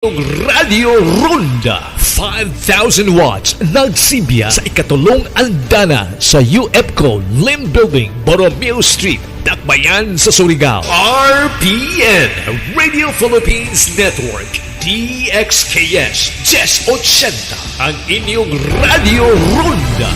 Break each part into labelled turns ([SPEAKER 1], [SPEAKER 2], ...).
[SPEAKER 1] Radio Ronda 5,000 watts nagsimbiya sa ikatulong andana sa UFCO Lim Building, Borromeo Street, Dakbayan sa Surigao. RPN Radio Philippines Network DXKS 1080 ang inyong Radio Ronda.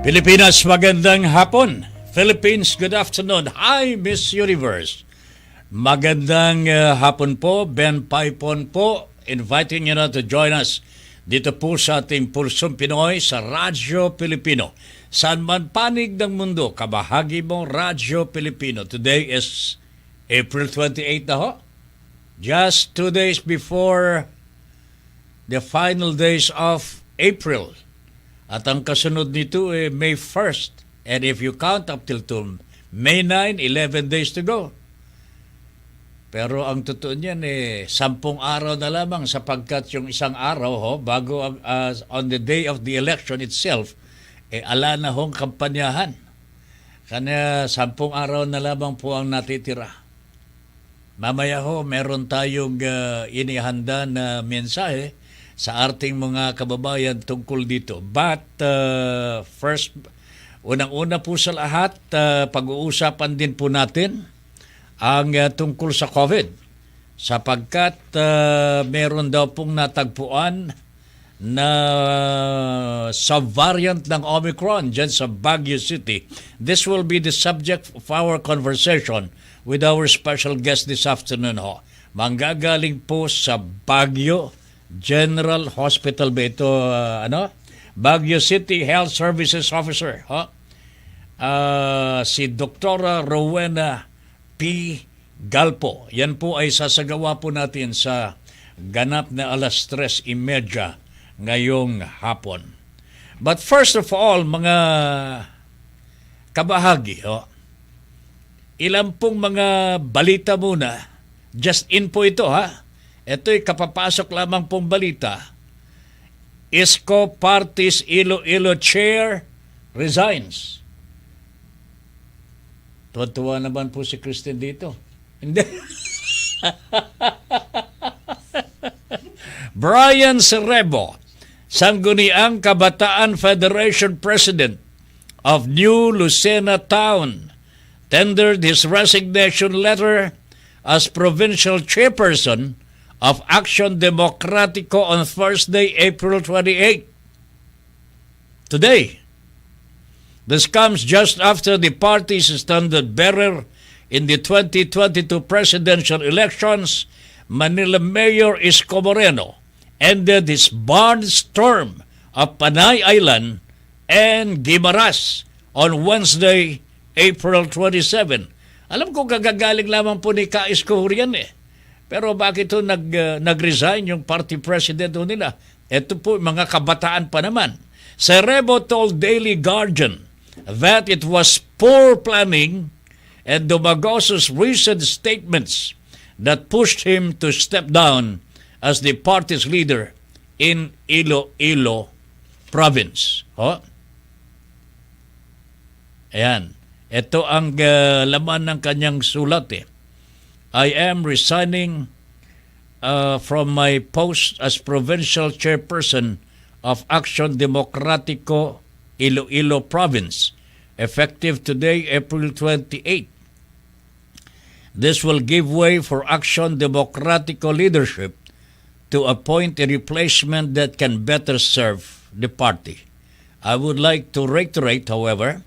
[SPEAKER 2] Pilipinas, magandang hapon. Philippines, good afternoon. Hi, Miss Universe. Magandang hapon po. Ben Paypon po, inviting you na to join us dito po sa ating Pulsong Pinoy sa Radyo Pilipino. Saan man panig ng mundo, kabahagi mong Radyo Pilipino. Today is April 28 na ho. Just 2 days before the final days of April. At ang kasunod nito ay May 1st. And if you count up till May 9, 11 days to go. Pero ang totoo niyan 10 araw na lamang sapagkat yung isang araw bago on the day of the election itself ala na hong kampanyahan. Kanya 10 araw na lamang po ang natitira. Mamaya meron tayong inihanda na mensahe sa ating mga kababayan tungkol dito. But first, unang-una po sa lahat, pag-uusapan din po natin ang tungkol sa COVID. Sapagkat meron daw pong natagpuan na sub-variant ng Omicron dyan sa Baguio City. This will be the subject of our conversation with our special guest this afternoon. Manggagaling po sa Baguio General Hospital ba ito, Baguio City Health Services Officer, si Dr. Rowena P. Galpo. Yan po ay sasagawa po natin sa ganap na 3:30 ngayong hapon. But first of all, mga kabahagi, ilan pong mga balita muna. Just in po ito, Ito'y kapapasok lamang pong balita. Isko Parties Iloilo Chair resigns. Tuwa naman po si Christine dito. Hindi. Brian Serebo, Sangguniang Kabataan Federation President of New Lucena Town, tendered his resignation letter as provincial chairperson of Action Democratico on Thursday, April 28. Today, this comes just after the party's standard bearer in the 2022 presidential elections, Manila Mayor Isko Moreno, ended his barnstorm of Panay Island and Guimaras on Wednesday, April 27. Alam ko gagagaling lamang po ni Ka Isko Hurian Pero bakit nag-resign yung party president nila? Ito po, mga kabataan pa naman. Serebo told Daily Guardian that it was poor planning and Dumagoso's recent statements that pushed him to step down as the party's leader in Iloilo Province. Ayan. Ito ang laman ng kanyang sulat I am resigning from my post as provincial chairperson of Action Democratico Iloilo Province, effective today, April 28. This will give way for Action Democratico leadership to appoint a replacement that can better serve the party. I would like to reiterate, however,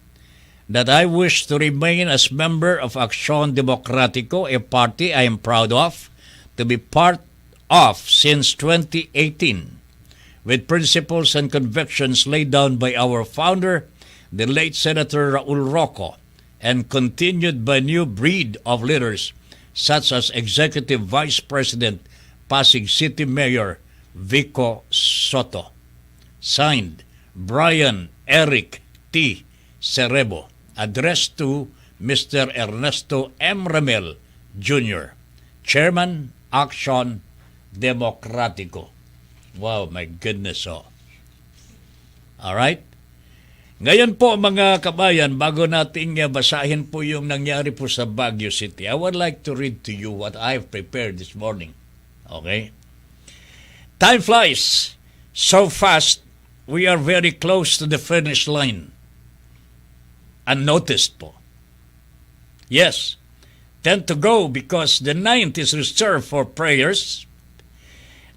[SPEAKER 2] that I wish to remain as member of Action Democratico, a party I am proud of, to be part of since 2018, with principles and convictions laid down by our founder, the late Senator Raul Roco, and continued by new breed of leaders such as Executive Vice President Pasig City Mayor Vico Soto. Signed, Brian Eric T. Serebo. Addressed to Mr. Ernesto M. Ramel Jr., Chairman, Action Democratico. Wow, my goodness. All right? Ngayon po mga kabayan, bago nating basahin po yung nangyari po sa Baguio City, I would like to read to you what I've prepared this morning. Okay? Time flies so fast, we are very close to the finish line. Unnoticed po. Yes, 10 to go because the 9th is reserved for prayers,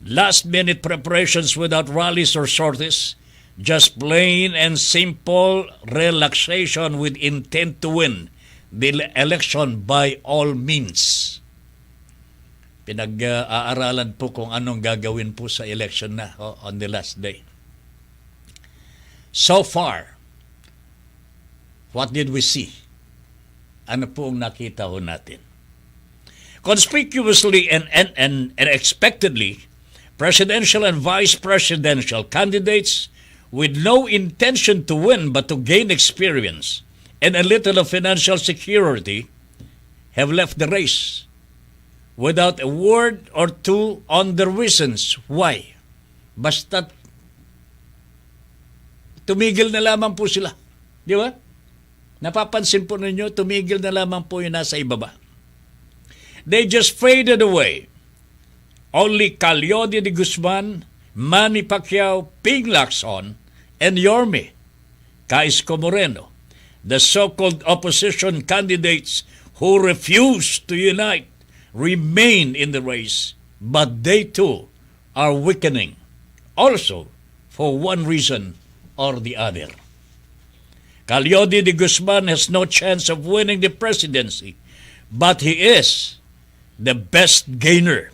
[SPEAKER 2] last-minute preparations without rallies or sorties, just plain and simple relaxation with intent to win the election by all means. Pinag-aaralan po kung anong gagawin po sa election na on the last day. So far, what did we see? Ano po ang nakita ho natin? Conspicuously and unexpectedly, presidential and vice presidential candidates with no intention to win but to gain experience and a little of financial security have left the race without a word or two on the reasons why. Basta tumigil na lamang po sila. Di ba? Napapansin po ninyo, tumigil na lamang po yung nasa ibaba. They just faded away. Only Calyode de Guzman, Manny Pacquiao, Ping Lacson, and Yorme Caisco Moreno, the so-called opposition candidates who refuse to unite, remain in the race, but they too are weakening, also for one reason or the other. Calyode de Guzman has no chance of winning the presidency, but he is the best gainer.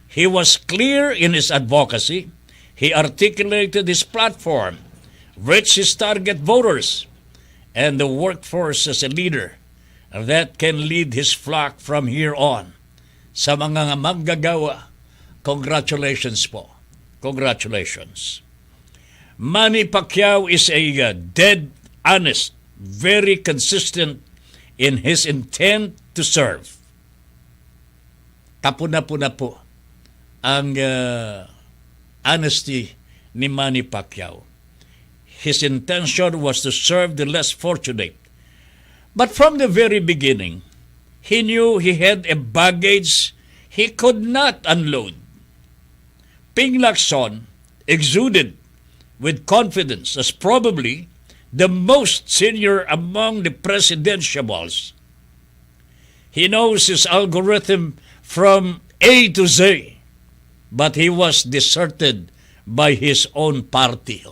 [SPEAKER 2] He was clear in his advocacy. He articulated his platform, reached his target voters, and the workforce as a leader that can lead his flock from here on. Sa mga manggagawa, congratulations po. Congratulations. Manny Pacquiao is a dead honest, very consistent in his intent to serve. Kapuna-puna po ang honesty ni Manny Pacquiao. His intention was to serve the less fortunate. But from the very beginning, he knew he had a baggage he could not unload. Ping Lacson exuded with confidence as probably the most senior among the presidentiables. He knows his algorithm from A to Z, but he was deserted by his own party.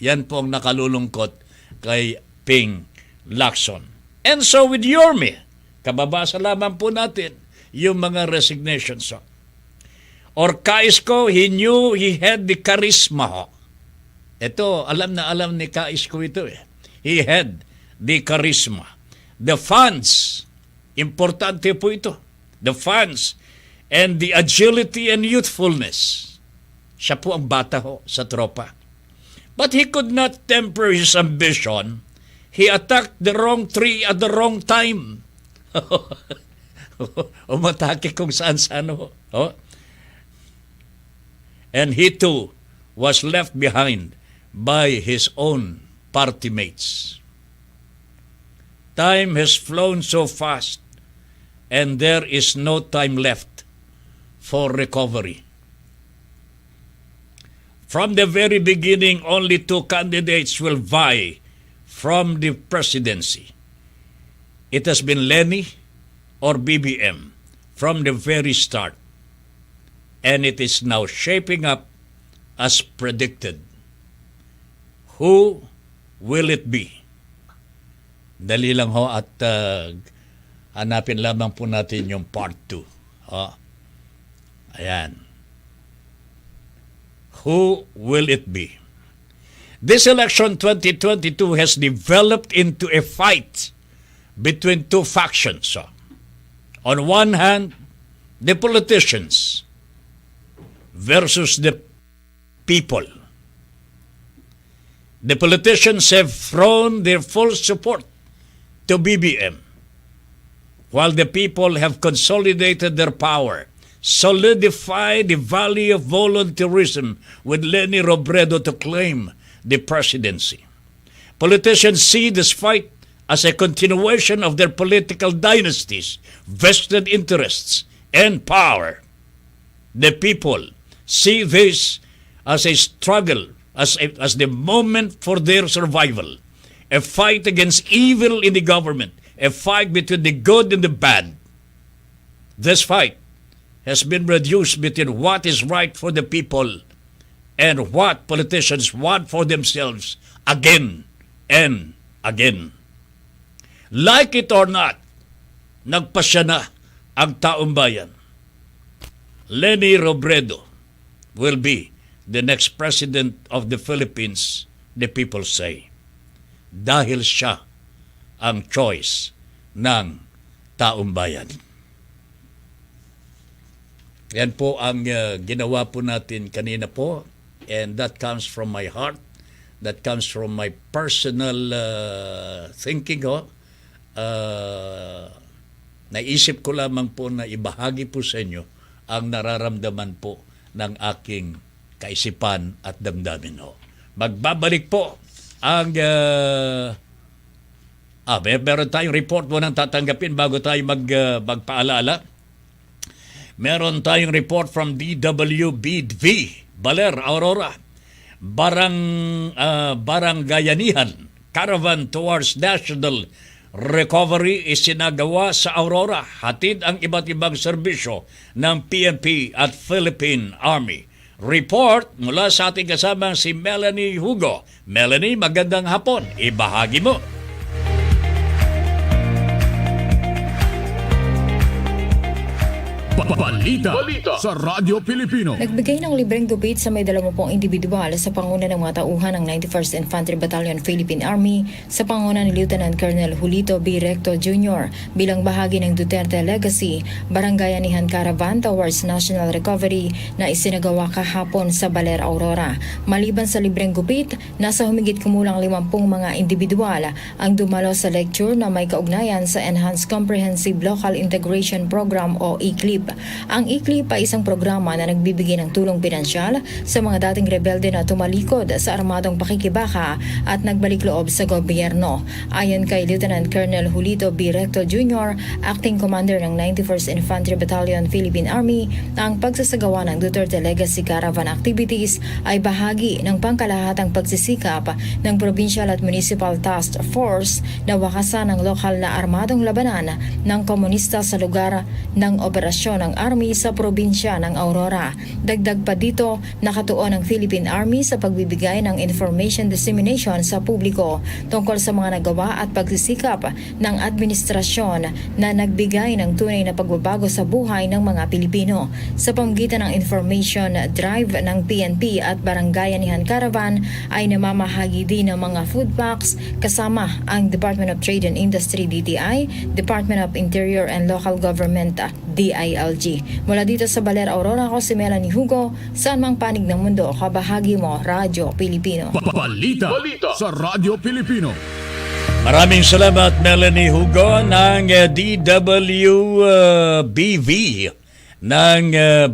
[SPEAKER 2] Yan po ang nakalulungkot kay Ping Lacson. And so with Yorme, kababasa lamang po natin yung mga resignations. Or Caisco, he knew he had the charisma. Ito, alam na alam ni Caisco ito eh. He had the charisma. The funds, importante po ito. The funds and the agility and youthfulness. Siya po ang bata ho sa tropa. But he could not temper his ambition. He attacked the wrong tree at the wrong time. Umatake kung saan-saan ho. Oh. And he too was left behind by his own party mates. Time has flown so fast and there is no time left for recovery. From the very beginning, only two candidates will vie from the presidency. It has been Lenny or BBM from the very start. And it is now shaping up as predicted. Who will it be? Dali lang ho at hanapin lamang po natin yung part 2. Ayan. Who will it be? This election 2022 has developed into a fight between two factions. On one hand, the politicians versus the people. The politicians have thrown their full support to BBM, while the people have consolidated their power, solidified the value of volunteerism with Leni Robredo to claim the presidency. Politicians see this fight as a continuation of their political dynasties, vested interests, and power. The people see this as a struggle, as the moment for their survival, a fight against evil in the government, a fight between the good and the bad. This fight has been reduced between what is right for the people and what politicians want for themselves again and again. Like it or not, nagpasya na ang taong bayan. Leni Robredo will be the next president of the Philippines, the people say. Dahil siya ang choice ng taong bayan. Yan po ang ginawa po natin kanina po, and that comes from my heart, that comes from my personal thinking. Naisip ko lamang po na ibahagi po sa inyo ang nararamdaman po ng aking kaisipan at damdamin. Magbabalik po ang meron tayong report mo nang tatanggapin bago tayo magpaalala. Meron tayong report from DWBV, Baler, Aurora. Baranggayanihan, caravan towards national recovery isinagawa sa Aurora. Hatid ang iba't ibang serbisyo ng PNP at Philippine Army. Report mula sa ating kasamang si Melanie Hugo. Melanie, magandang hapon. Ibahagi mo.
[SPEAKER 3] Balita sa Radyo Pilipino.
[SPEAKER 4] Nagbigay ng libreng gupit sa may 20 individual sa panguna ng mga tauhan ng 91st Infantry Battalion Philippine Army sa panguna ni Lieutenant Colonel Julito B. Recto Jr. bilang bahagi ng Duterte Legacy, Baranggayanihan Caravan towards National Recovery na isinagawa kahapon sa Baler, Aurora. Maliban sa libreng gupit, nasa humigit kumulang 50 mga individual ang dumalo sa lecture na may kaugnayan sa Enhanced Comprehensive Local Integration Program o ECLIP. Ang ECLIP ay isang programa na nagbibigay ng tulong pinansyal sa mga dating rebelde na tumalikod sa armadong pakikibaka at nagbalik loob sa gobyerno. Ayon kay Lieutenant Colonel Julito B. Recto Jr., Acting Commander ng 91st Infantry Battalion Philippine Army, ang pagsasagawa ng Duterte Legacy Caravan activities ay bahagi ng pangkalahatang pagsisikap ng Provincial at Municipal Task Force na wakasan ng lokal na armadong labanan ng komunista sa lugar ng operasyon ng Army sa probinsya ng Aurora. Dagdag pa dito, nakatuon ang Philippine Army sa pagbibigay ng information dissemination sa publiko tungkol sa mga nagawa at pagsisikap ng administrasyon na nagbigay ng tunay na pagbabago sa buhay ng mga Pilipino. Sa pamamagitan ng information drive ng PNP at Baranggayanihan Caravan ay namamahagi din ng mga food packs kasama ang Department of Trade and Industry DTI, Department of Interior and Local Government DILG. Mula dito sa Baler, Aurora, ako si Melanie Hugo. Saan mang panig ng mundo, kabahagi mo, Radyo Pilipino.
[SPEAKER 3] Balita sa Radyo Pilipino.
[SPEAKER 2] Maraming salamat, Melanie Hugo ng DWBV ng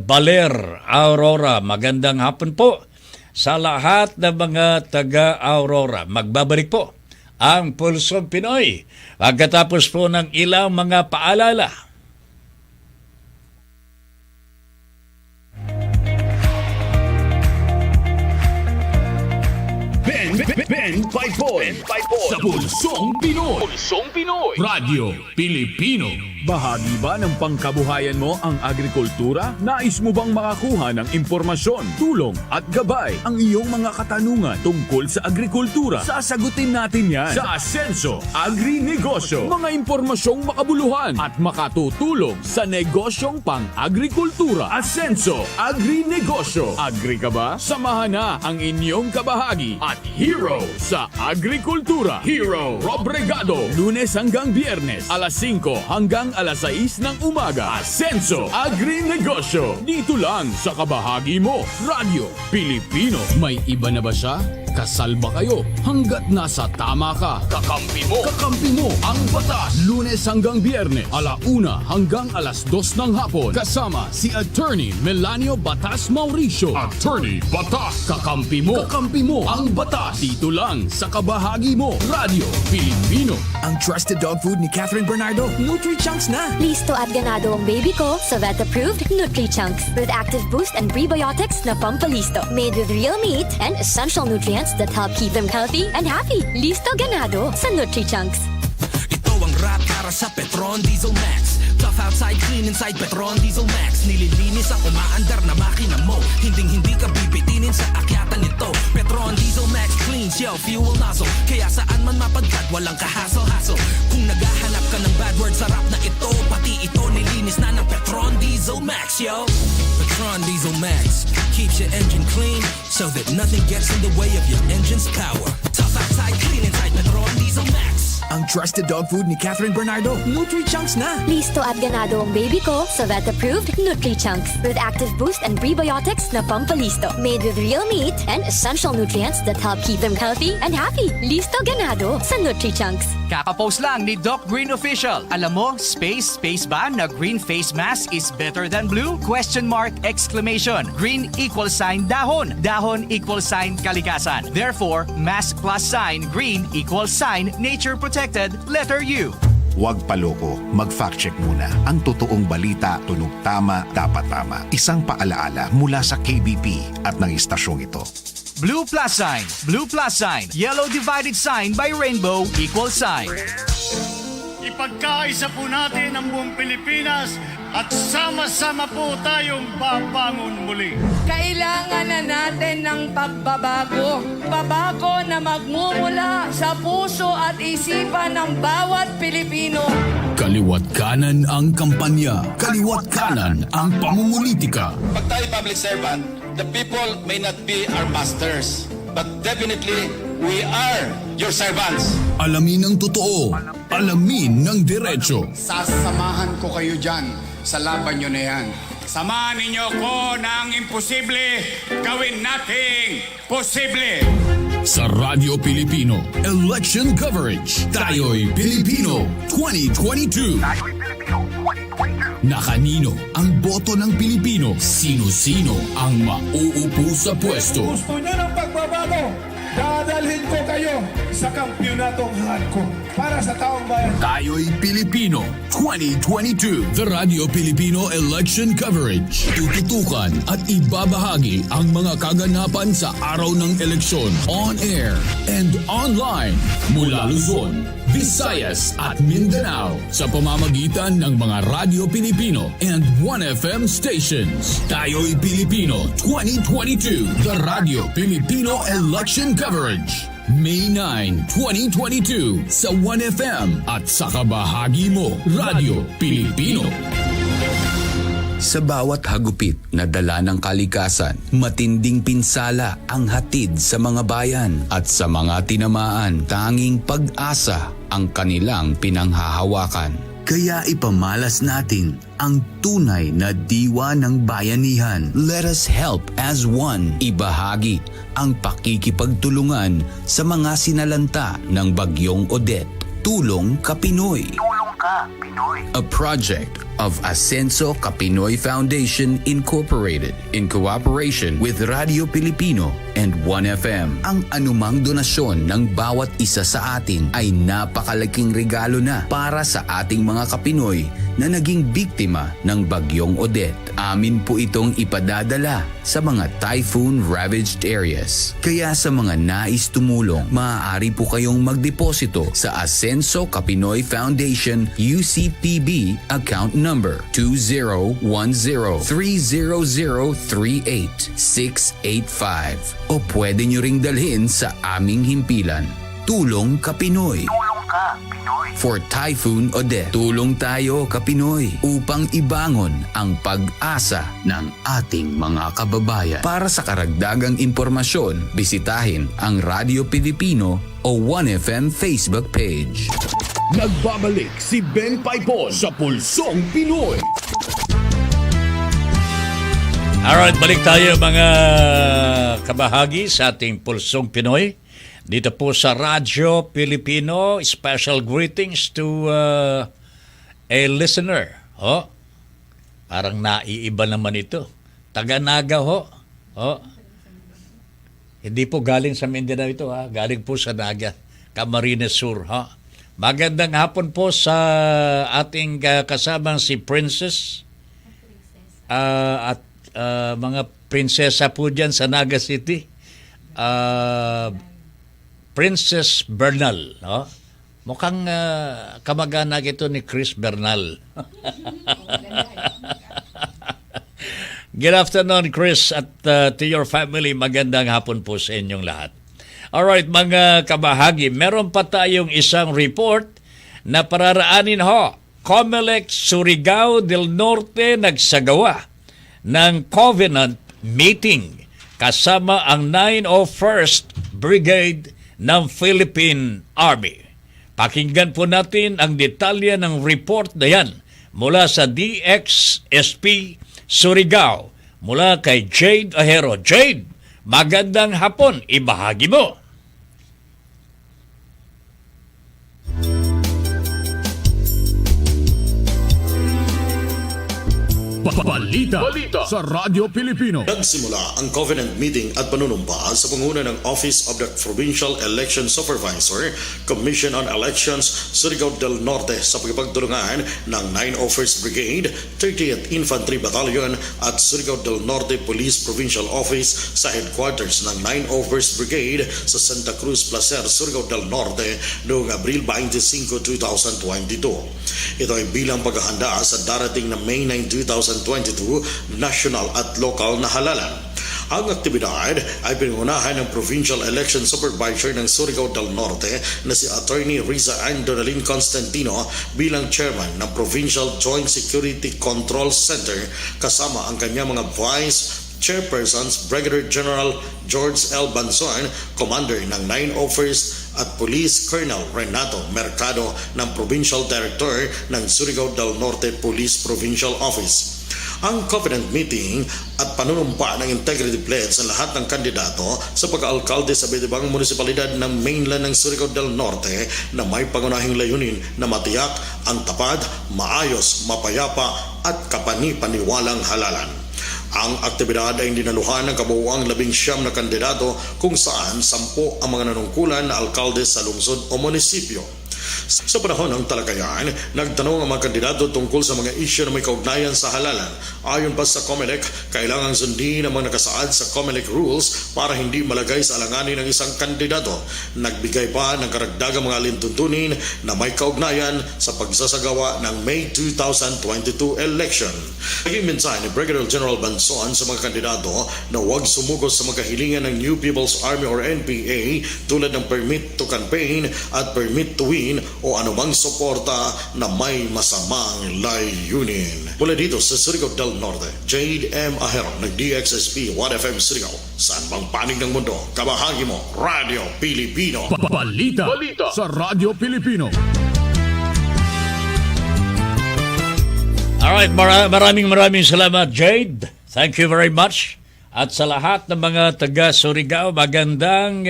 [SPEAKER 2] Baler, Aurora. Magandang hapon po sa lahat ng mga taga-Aurora. Magbabalik po ang Pulsong Pinoy pagkatapos po ng ilang mga paalala.
[SPEAKER 3] Ben Paypon sa Pulsong Pinoy. Radyo Pilipino. Bahagi ba ng pangkabuhayan mo ang agrikultura? Nais mo bang makakuha ng impormasyon, tulong at gabay ang iyong mga katanungan tungkol sa agrikultura? Sasagutin natin yan sa Asenso Agri-Negosyo. Mga impormasyong makabuluhan at makatutulong sa negosyong pang-agrikultura. Asenso Agri-Negosyo. Agri ka ba? Samahan na ang inyong kabahagi at hero sa agrikultura. Hero Robregado. Lunes hanggang Biyernes, alas 5 hanggang alas 6 ng umaga. Asenso Agri-Negosyo. Dito lang sa kabahagi mo, Radyo Pilipino. May iba na ba siya Kasal ba kayo? Hanggat nasa tama ka. Kakampi mo ang batas. Lunes hanggang Biyernes, 1 hanggang 2 ng hapon. Kasama si Attorney Melanio Batas Mauricio. Attorney Batas. Kakampi mo ang batas. Dito lang sa kabahagi mo, Radio Pilipino.
[SPEAKER 5] Ang trusted dog food ni Catherine Bernardo, Nutri-Chunks na.
[SPEAKER 6] Listo at ganado ang baby ko sa vet-approved Nutri-Chunks with active boost and prebiotics na pampalisto. Made with real meat and essential nutrients that help keep them healthy and happy. Listo ganado sa Nutri-Chunks.
[SPEAKER 7] Ito ang rat para sa Petron Diesel Max. Tough outside, clean inside, Petron Diesel Max. Nililinis ang umaandar na makina mo. Hindi ka bibitinin sa akyatan nito. Petron Diesel Max cleans your fuel nozzle. Kaya saan man mapadpad, walang kahassle-hassle. Kung naghahanap ka ng bad word, sarap na ito. Pati ito nilinis na ng Petron Diesel Max, yo. Petron Diesel Max keeps your engine clean so that nothing gets in the way of your engine's power. Tough outside, clean inside, Petron Diesel Max.
[SPEAKER 5] Ang trusted dog food ni Catherine Bernardo, Nutri-Chunks na.
[SPEAKER 6] Listo at ganado ang baby ko sa vet-approved Nutri-Chunks with active boost and prebiotics na pampalisto. Made with real meat and essential nutrients that help keep them healthy and happy. Listo ganado sa Nutri-Chunks.
[SPEAKER 8] Kakapost lang ni Doc Green Official. Alam mo, space ba na green face mask is better than blue? Question mark, exclamation. Green equals sign dahon. Dahon equals sign kalikasan. Therefore, mask plus sign green equals sign nature protected, letter U.
[SPEAKER 9] Huwag paloko, mag-fact check muna. Ang totoong balita, tunog tama, dapat tama. Isang paalaala mula sa KBP at ng istasyong ito.
[SPEAKER 8] Blue plus sign, yellow divided sign by rainbow equals sign.
[SPEAKER 10] Ipagkaisa po natin ang buong Pilipinas at sama-sama po tayong babangon muli.
[SPEAKER 11] Kailangan na natin ng pagbabago. Pagbabago na magmumula sa puso at isipan ng bawat Pilipino.
[SPEAKER 3] Kaliwat kanan ang kampanya. Kaliwat kanan ang pamumulitika.
[SPEAKER 12] Pag tayo public servant, the people may not be our masters, but definitely we are your servants.
[SPEAKER 3] Alamin ang totoo. Alamin ng diretso.
[SPEAKER 10] Sasamahan ko kayo dyan sa laban nyo na yan. Samahan ninyo ko ng imposible, gawin nating posible.
[SPEAKER 3] Sa Radyo Pilipino, election coverage. Tayo'y Pilipino 2022. Nakanino ang boto ng Pilipino? Sino-sino ang mauupo sa pwesto?
[SPEAKER 10] Gusto nyo ng pagbabago? Dadalhin ko kayo sa kampyonatong hangad ko para sa taong bayan.
[SPEAKER 3] Tayo'y Pilipino 2022. The Radio Pilipino election coverage. Tututukan at ibabahagi ang mga kaganapan sa araw ng eleksyon on air and online mula Luzon, Visayas at Mindanao sa pamamagitan ng mga Radyo Pilipino and 1FM stations. Tayo'y Pilipino 2022. The Radio Pilipino election coverage. May 9, 2022 sa 1FM at sa kabahagi mo, Radyo Pilipino.
[SPEAKER 13] Sa bawat hagupit na dala ng kalikasan, matinding pinsala ang hatid sa mga bayan at sa mga tinamaan, tanging pag-asa ang kanilang pinanghahawakan. Kaya ipamalas natin ang tunay na diwa ng bayanihan. Let us help as one. Ibahagi ang pakikipagtulungan sa mga sinalanta ng Bagyong Odette. Tulong ka Pinoy. Tulong ka Pinoy. A project of Asenso Kapinoy Foundation Incorporated in cooperation with Radio Pilipino and 1FM. Ang anumang donasyon ng bawat isa sa atin ay napakalaking regalo na para sa ating mga Kapinoy na naging biktima ng Bagyong Odette. Amin po itong ipadadala sa mga typhoon-ravaged areas. Kaya sa mga nais tumulong, maaari po kayong magdeposito sa Asenso Kapinoy Foundation UCPB account number 2010-30038-685 o pwede nyo ring dalhin sa aming himpilan. Tulong ka Pinoy. Tulong ka Pinoy. For Typhoon Odette. Tulong tayo ka Pinoy upang ibangon ang pag-asa ng ating mga kababayan. Para sa karagdagang impormasyon, bisitahin ang Radio Pilipino o 1FM Facebook page.
[SPEAKER 3] Nagbabalik si Ben Paypon sa Pulsong Pinoy.
[SPEAKER 2] Alright, balik tayo mga kabahagi sa ating Pulsong Pinoy. Dito po sa Radyo Pilipino, special greetings to a listener. Oh, parang naiiba naman ito. Taga-Naga ho. Oh. Hindi po galing sa Mindanao ito ha. Galing po sa Naga, Camarines Sur ha. Magandang hapon po sa ating kasamang si Princess at mga prinsesa po dyan sa Naga City. Princess Bernal. No? Mukhang kamag-anak ito ni Chris Bernal. Good afternoon, Chris, at to your family. Magandang hapon po sa inyong lahat. Alright, mga kabahagi, meron pa tayong isang report na pararaanin ho. COMELEC Surigao del Norte nagsagawa ng Covenant Meeting kasama ang 901st Brigade ng Philippine Army. Pakinggan po natin ang detalye ng report na yan mula sa DXSP Surigao, mula kay Jade Ahero. Jade, magandang hapon, ibahagi mo.
[SPEAKER 3] Balita sa Radyo Pilipino.
[SPEAKER 14] Nagsimula ang Covenant Meeting at panunumpa sa panguna ng Office of the Provincial Election Supervisor, Commission on Elections, Surigao del Norte sa pagpagtulungan ng 901st Brigade, 30th Infantry Battalion at Surigao del Norte Police Provincial Office sa headquarters ng 901st Brigade sa Santa Cruz Placer, Surigao del Norte noong Abril 25, 2022. Ito ay bilang paghahanda sa darating na May 9, 2022 national at local na halalan. Ang aktibidad ay pinangunahan ng Provincial Election Supervisor ng Surigao del Norte na si Attorney Riza Ann Donalyn Constantino bilang chairman ng Provincial Joint Security Control Center kasama ang kanyang mga vice chairpersons Brigadier General George L. Banson, Commander ng 901st at Police Colonel Renato Mercado ng Provincial Director ng Surigao del Norte Police Provincial Office. Ang Covenant Meeting at panunumpa ng integrity pledge sa lahat ng kandidato sa pagkaalkalde sa iba't ibang munisipalidad ng mainland ng Surigao del Norte na may pangunahing layunin na matiyak ang tapad, maayos, mapayapa at kapani-paniwalang halalan. Ang aktibidad ay dinaluhan ng kabuuang 19 na kandidato kung saan 10 ang mga nanungkulan na alkalde sa lungsod o munisipyo. Sa panahon ng talakayan, nagtanong ang mga kandidato tungkol sa mga isyu na may kaugnayan sa halalan. Ayon pa sa COMELEC, kailangan sundin ang mga nakasaad sa COMELEC rules para hindi malagay sa alanganin ng isang kandidato. Nagbigay pa ng karagdagang mga alintuntunin na may kaugnayan sa pagsasagawa ng May 2022 election. Naging mensahe ni Brigadier General Banson sa mga kandidato na huwag sumugos sa mga kahilingan ng New People's Army or NPA tulad ng permit to campaign at permit to win o anumang suporta na may masamang layunin. Mula dito sa Surigao del Norte, Jade M. Ahero ng DXSP 1FM Surigao. Saan bang panig ng mundo? Kabahagi mo, Radyo Pilipino.
[SPEAKER 3] Balita sa Radyo Pilipino.
[SPEAKER 2] Alright, maraming salamat, Jade. Thank you very much. At sa lahat ng mga taga Surigao, magandang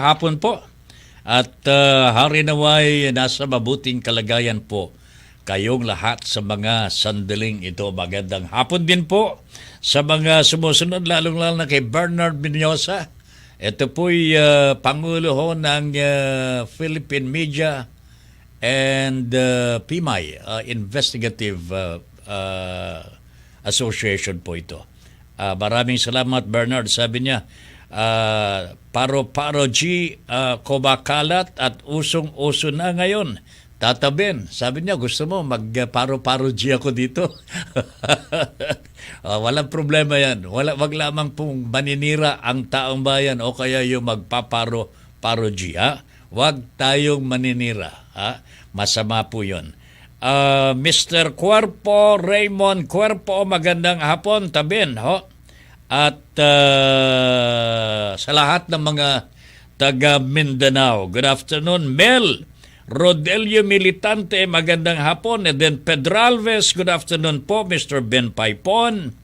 [SPEAKER 2] hapon po. At hari naway nasa mabuting kalagayan po kayong lahat sa mga sandaling ito. Magandang hapon din po sa mga sumusunod, lalong-lalo na kay Bernard Binyosa. Ito po'y Pangulo ho ng Philippine Media and PMI, Investigative Association po ito. Maraming salamat, Bernard. Sabi niya, paro-paro G, kumakalat at usong-uso na ngayon. Tatabin. Sabi niya, gusto mo mag-paro-paro G ako dito? Walang problema yan. Wag lamang pong maninira ang taong bayan o kaya yung magpaparo-paro G. Ha? Wag tayong maninira. Ha? Masama po yun. Mr. Cuerpo, Raymond Cuerpo, magandang hapon. Tabin, ho? At sa lahat ng mga taga Mindanao, good afternoon. Mel Rodelio Militante, magandang hapon. And then Pedralves, good afternoon po. Mr. Ben Paypon,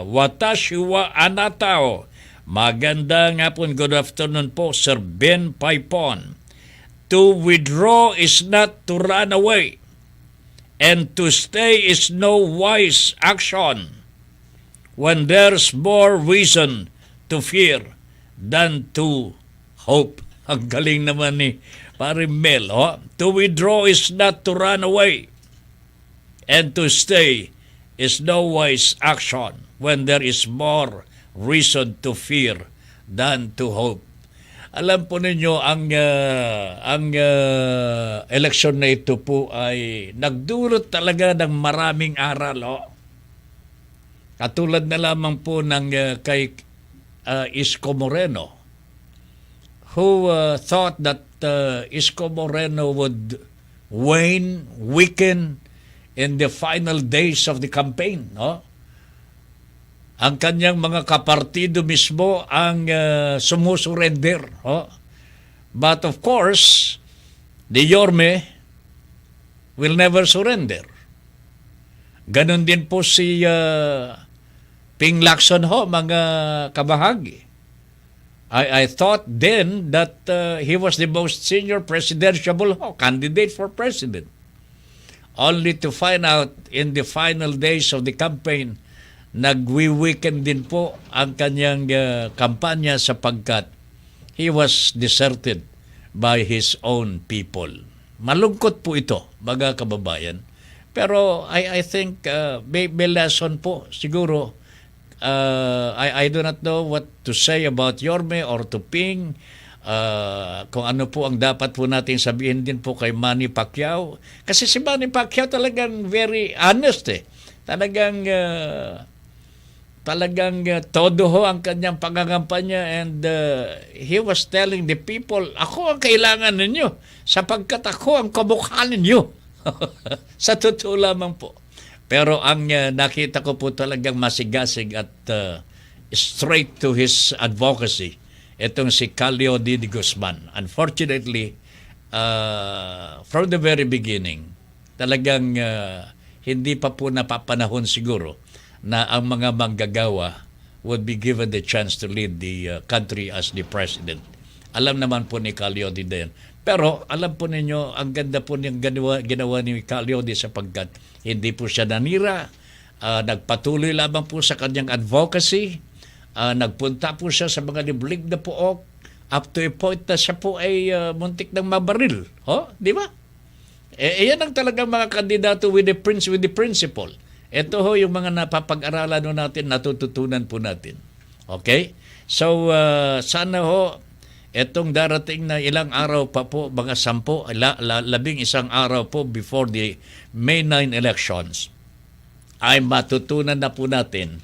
[SPEAKER 2] Watashi wa anatao. Magandang hapon, good afternoon po, Sir Ben Paypon. To withdraw is not to run away, and to stay is no wise action when there's more reason to fear than to hope. Ang galing naman ni Pare Mel. To withdraw is not to run away, and to stay is no wise action when there is more reason to fear than to hope. Alam po ninyo, ang eleksyon na ito po ay nagdulot talaga ng maraming aral. Katulad na lamang po ng kay Isko Moreno, who thought that Isko Moreno would weaken in the final days of the campaign. Ang kanyang mga kapartido mismo ang sumusurrender. But of course, the Yorme will never surrender. Ganon din po si Ping Lacson mga kabahagi. I thought then that he was the most senior presidential candidate for president. Only to find out in the final days of the campaign, nagwi-weekend din po ang kanyang kampanya sapagkat he was deserted by his own people. Malungkot po ito, mga kababayan. Pero I think may lesson po siguro. I do not know what to say about Yorme or to Ping. Kung ano po ang dapat po natin sabihin din po kay Manny Pacquiao. Kasi si Manny Pacquiao talagang very honest Talagang todo ho ang kanyang pangangampanya, and he was telling the people, ako ang kailangan ninyo sapagkat ako ang kamukha ninyo. Sa totoo lamang po. Pero ang nakita ko po talagang masigasig at straight to his advocacy, itong si Calio D. Guzman. Unfortunately, from the very beginning, talagang hindi pa po napapanahon siguro na ang mga manggagawa would be given the chance to lead the country as the president. Alam naman po ni Calio D. din. Pero alam po ninyo, ang ganda po niyang ginawa ni Calio D. sapagkat hindi po siya nanira, nagpatuloy lamang po sa kanyang advocacy, nagpunta po siya sa mga liblig na puok, up to a point na siya po ay muntik ng mabaril. Di ba? Yan ang talagang mga kandidato with the principle. Ito ho yung mga napapag-aralan natin, natututunan po natin. Okay? So, sana ho, etong darating na ilang araw pa po, mga 11 araw po before the May 9 elections, ay matutunan na po natin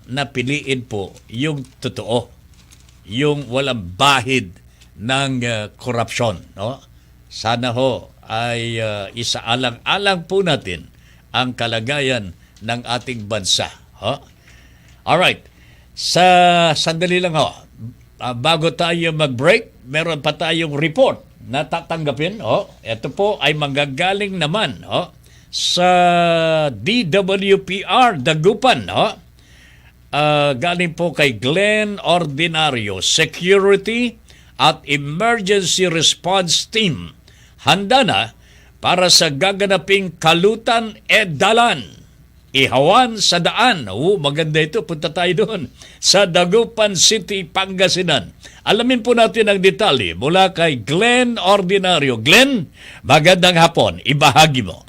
[SPEAKER 2] na piliin po yung totoo, yung walang bahid ng korupsyon. Sana ho ay isaalang-alang po natin ang kalagayan ng ating bansa. Alright. Sandali lang ho. Bago tayo mag-break, meron pa tayong report na tatanggapin. Ito po ay manggagaling naman sa DWPR Dagupan. Galing po kay Glenn Ordinario, Security at Emergency Response Team. Handa na para sa gaganaping kalutan dalan. Ihawan sa daan. Maganda ito. Punta tayo doon. Sa Dagupan City, Pangasinan. Alamin po natin ang detalye mula kay Glenn Ordinario. Glenn, magandang hapon. Ibahagi mo.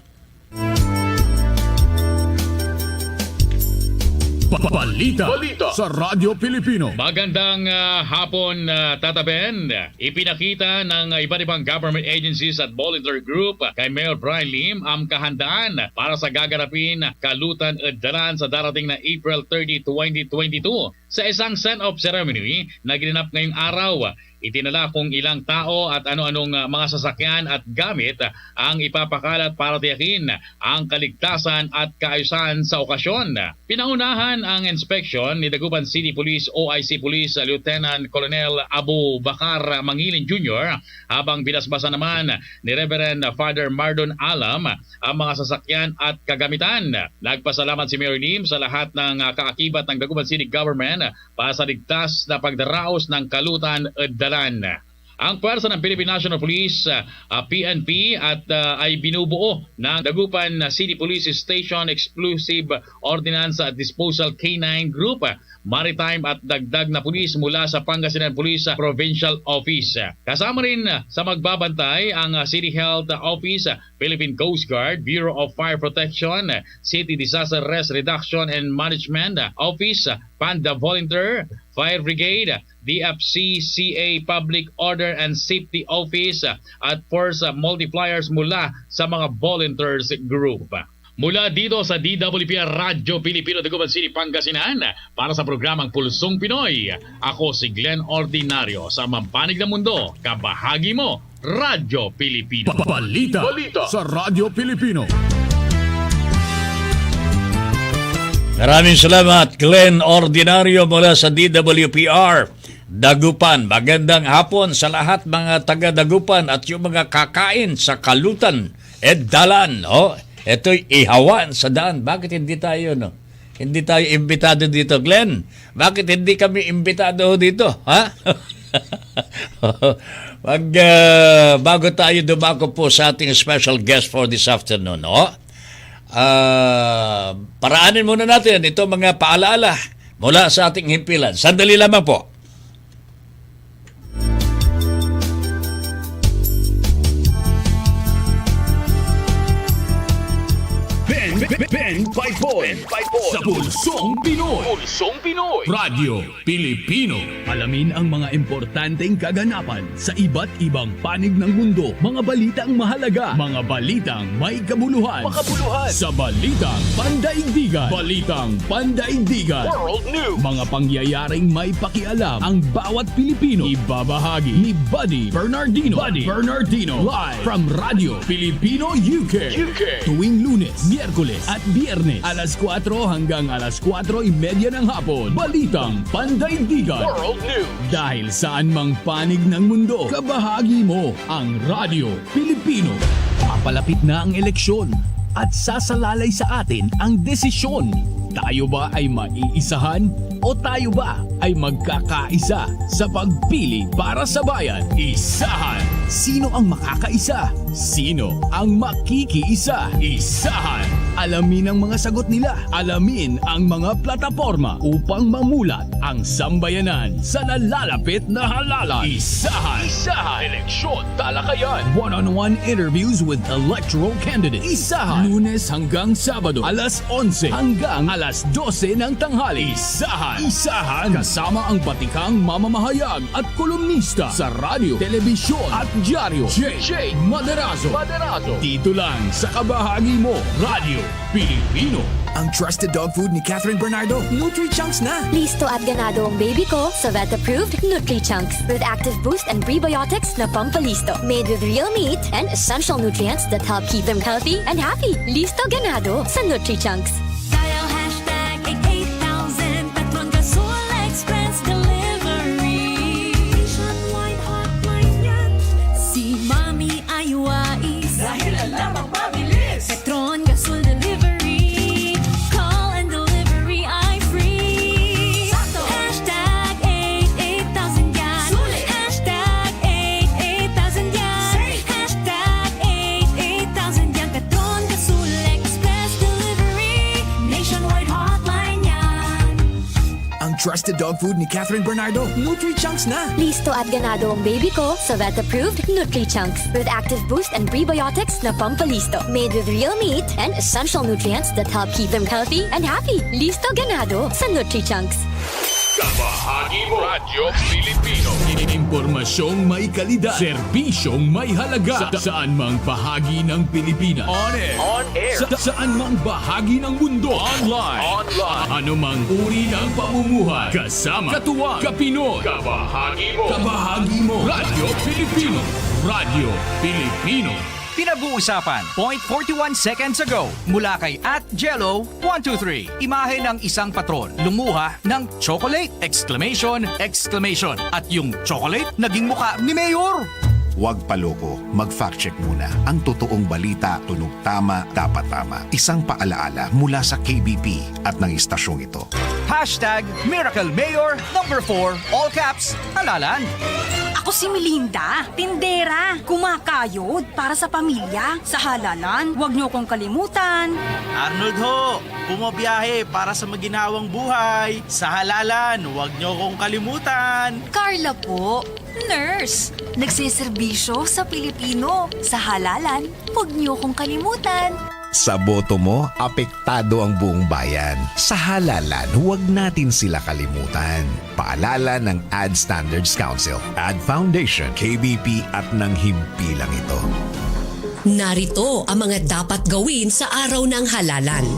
[SPEAKER 3] Balita sa Radyo Pilipino.
[SPEAKER 15] Magandang hapon, Tata Ben. Ipinakita ng iba't ibang government agencies at volunteer group kay Mayor Brian Lim ang kahandaan para sa gaganapin kalutan at dalan sa darating na April 30, 2022. Sa isang send-off ceremony na ginanap ngayong araw, itinala kung ilang tao at ano-anong mga sasakyan at gamit ang ipapakalat para tiyakin ang kaligtasan at kaayusan sa okasyon. Pinaunahan ang inspection ni Dagupan City Police OIC Police Lieutenant Colonel Abu Bakar Mangilin Jr. habang binasbasa naman ni Reverend Father Mardon Alam ang mga sasakyan at kagamitan. Nagpasalamat si Mayor Lim sa lahat ng kaakibat ng Dagupan City Government para sa ligtas na pagdaraos ng kalutan at dalan. Ang pwersa ng Philippine National Police, PNP at ay binubuo ng Dagupan City Police Station Exclusive Ordinance at Disposal K9 Group, Maritime at dagdag na pulis mula sa Pangasinan Police Provincial Office. Kasama rin sa magbabantay ang City Health Office, Philippine Coast Guard, Bureau of Fire Protection, City Disaster Risk Reduction and Management Office, Panda Volunteer, Fire Brigade, DFCCA Public Order and Safety Office at Force Multipliers mula sa mga volunteers group. Mula dito sa DWPR Radyo Pilipino Dagupan City, Pangasinan, para sa programang Pulsong Pinoy, ako si Glenn Ordinario sa Mampanig ng Mundo, kabahagi mo, Radyo Pilipino.
[SPEAKER 3] Balita sa Radyo Pilipino.
[SPEAKER 2] Maraming salamat, Glenn Ordinario mula sa DWPR Dagupan. Magandang hapon sa lahat mga taga-Dagupan at yung mga kakain sa kalutan at dalan. Ito'y ihawan sa daan. Bakit hindi tayo, Hindi tayo imbitado dito, Glenn? Bakit hindi kami imbitado dito, ha? Bago tayo dumako po sa ating special guest for this afternoon, paraanin muna natin ito mga paalaala mula sa ating himpilan. Sandali lamang po.
[SPEAKER 3] Paypon sa Pulsong Pinoy. Radyo Pilipino. Alamin ang mga importanteng kaganapan sa iba't ibang panig ng mundo. Mga balitang mahalaga, mga balitang may kabuluhan. Sa Balitang Pandaigdigan. World News. Mga pangyayaring may pakialam ang bawat Pilipino. Ibabahagi ni Buddy Bernardino. Live from Radyo Pilipino UK. Tuwing Lunes, Miyerkules at Biyernes, alas 4 hanggang alas 4:30 ng hapon. Balitang Pandaigdigan. World News. Dahil saan mang panig ng mundo, kabahagi mo ang Radyo Pilipino. Papalapit na ang eleksyon at sasalalay sa atin ang desisyon. Tayo ba ay maiisahan o tayo ba ay magkakaisa sa pagpili para sa bayan? Isahan! Sino ang makakaisa? Sino ang makikiisa? Isahan! Alamin ang mga sagot nila. Alamin ang mga plataforma upang mamulat ang sambayanan sa nalalapit na halalan. Isahan! Eleksyon Talakayan. One-on-one interviews with electoral candidates. Isahan! Lunes hanggang Sabado, alas 11 hanggang alas 12 ng tanghali. Isahan! Kasama ang batikang mamamahayag at kolumnista sa radyo, telebisyon at dyaryo. Jay Maderazo. Dito lang sa kabahagi mo, Radyo Pilipino.
[SPEAKER 5] Ang trusted dog food ni Catherine Bernardo, Nutri-Chunks na.
[SPEAKER 6] Listo at ganado ang baby ko sa vet-approved Nutri-Chunks with active boost and prebiotics na pampalisto. Made with real meat and essential nutrients that help keep them healthy and happy. Listo ganado sa Nutri-Chunks.
[SPEAKER 16] Petron Gasol Delivery. Call and delivery ay free. Hashtag 88,000 yan. Hashtag 88,000 yan. Hashtag 88,000 yan. Petron Gasol Express Delivery. Nationwide hotline yan.
[SPEAKER 5] Ang trusted dog food ni Catherine Bernardo, Nutri-Chunks na.
[SPEAKER 6] Listo at ganado ang baby ko sa vet-approved Nutri-Chunks with active boost and prebiotics na pampalisto. Made with real meat and essential nutrients that help keep them healthy and happy. Listo ganado sa Nutri-Chunks.
[SPEAKER 3] Kabahagi mo. Radyo Pilipino. Impormasyong may kalidad. Serbisyong may halaga. Saan mang bahagi ng Pilipinas. On air. Saan mang bahagi ng mundo. Online. Ano mang uri ng pamumuhay. Kasama. Katuwang. Kapinoy. Kabahagi mo. Kabahagi mo. Radyo Pilipino. Radyo Pilipino.
[SPEAKER 8] Pinag-uusapan, 0.41 seconds ago, mula kay @Jello123. Imahe ng isang patron, lumuha ng chocolate! Exclamation! At yung chocolate, naging muka ni Mayor!
[SPEAKER 9] Huwag paloko, mag-fact check muna. Ang totoong balita, tunog tama, dapat tama. Isang paalaala mula sa KBP at ng istasyong ito.
[SPEAKER 8] Miracle Mayor number 4, all caps, halalan.
[SPEAKER 17] Ako si Melinda, tindera, kumakayod para sa pamilya. Sa halalan, huwag niyo kong kalimutan.
[SPEAKER 18] Arnold ho, bumabiyahe para sa maginhawang buhay. Sa halalan, huwag niyo kong kalimutan.
[SPEAKER 17] Carla po, nurse, nagsiservisyo sa Pilipino. Sa halalan, huwag niyo kong kalimutan.
[SPEAKER 19] Sa boto mo, apektado ang buong bayan. Sa halalan, huwag natin sila kalimutan. Paalala ng Ad Standards Council, Ad Foundation, KBP at ng himpilang ito.
[SPEAKER 20] Narito ang mga dapat gawin sa araw ng halalan.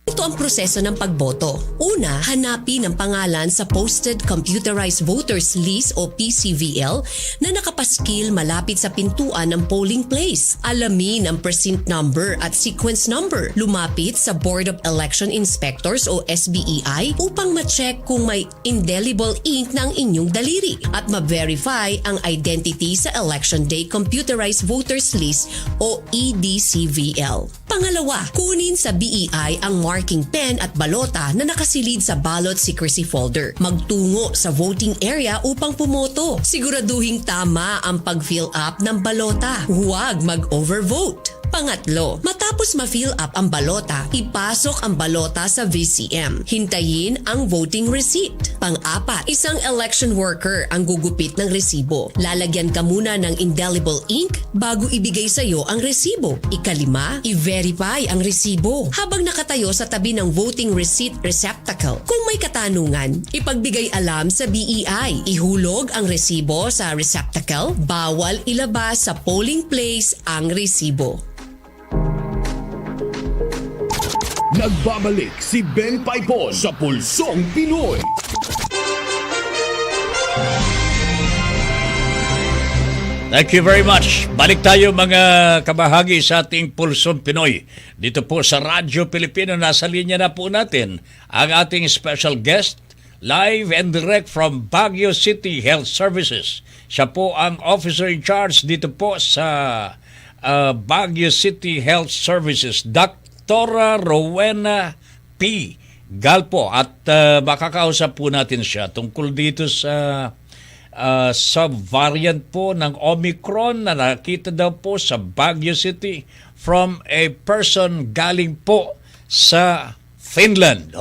[SPEAKER 20] Ito ang proseso ng pagboto. Una, hanapin ang pangalan sa Posted Computerized Voters List o PCVL na nakapaskil malapit sa pintuan ng polling place. Alamin ang precinct number at sequence number. Lumapit sa Board of Election Inspectors o SBEI upang ma-check kung may indelible ink ng inyong daliri at ma-verify ang identity sa Election Day Computerized Voters List o EDCVL. Pangalawa, kunin sa BEI ang marking pen at balota na nakasilid sa ballot secrecy folder. Magtungo sa voting area upang pumoto. Siguraduhing tama ang pag-fill up ng balota. Huwag mag-overvote. Pangatlo, matapos ma-fill up ang balota, ipasok ang balota sa VCM. Hintayin ang voting receipt. Pang-apat, isang election worker ang gugupit ng resibo. Lalagyan ka muna ng indelible ink bago ibigay sa iyo ang resibo. Ikalima, i-verify ang resibo habang nakatayo sa tabi ng voting receipt receptacle. Kung may katanungan, ipagbigay alam sa BEI. Ihulog ang resibo sa receptacle. Bawal ilabas sa polling place ang resibo.
[SPEAKER 3] Nagbabalik si Ben Paypon sa Pulsong Pinoy.
[SPEAKER 2] Thank you very much. Balik tayo mga kabahagi sa ating Pulsong Pinoy. Dito po sa Radyo Pilipino, nasa linya na po natin ang ating special guest, live and direct from Baguio City Health Services. Siya po ang officer in charge dito po sa Baguio City Health Services, Dr. Rowena P. Galpo. At makakausap po natin siya tungkol dito sa sub-variant po ng Omicron na nakita daw po sa Baguio City from a person galing po sa Finland.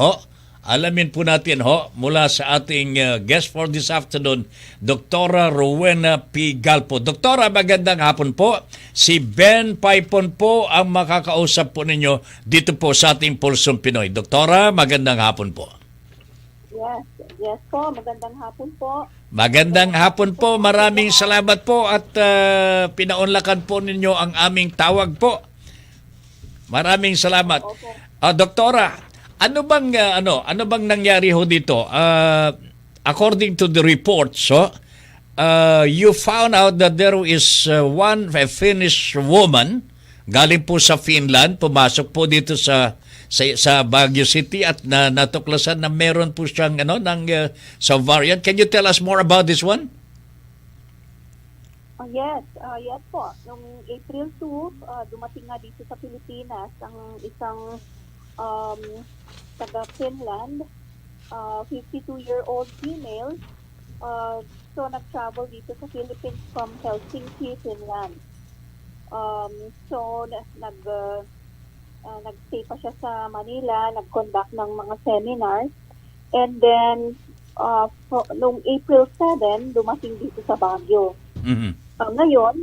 [SPEAKER 2] Alamin po natin mula sa ating guest for this afternoon, Dr. Rowena P. Galpo. Doktora, magandang hapon po. Si Ben Paypon po ang makakausap po ninyo dito po sa ating Pulsong Pinoy. Doktora, magandang hapon po.
[SPEAKER 21] Yes po. Magandang hapon po.
[SPEAKER 2] Magandang hapon po. Maraming salamat po at pinaunlakan po ninyo ang aming tawag po. Maraming salamat. Doktora, ano bang nangyari ho dito? According to the reports, you found out that there is a Finnish woman galing po sa Finland, pumasok po dito sa Baguio City at natuklasan na meron po siyang sa variant. Can you tell us more about this one?
[SPEAKER 21] Yes po. Noong April 2, dumating nga dito sa Pilipinas ang isang taga-Finland, 52-year-old female. So, nag-travel dito sa Philippines from Helsinki, Finland. So, nag-stay pa siya sa Manila, nag-conduct ng mga seminars. And then, noong April 7, dumating dito sa Baguio.
[SPEAKER 2] Mm-hmm.
[SPEAKER 21] Ngayon,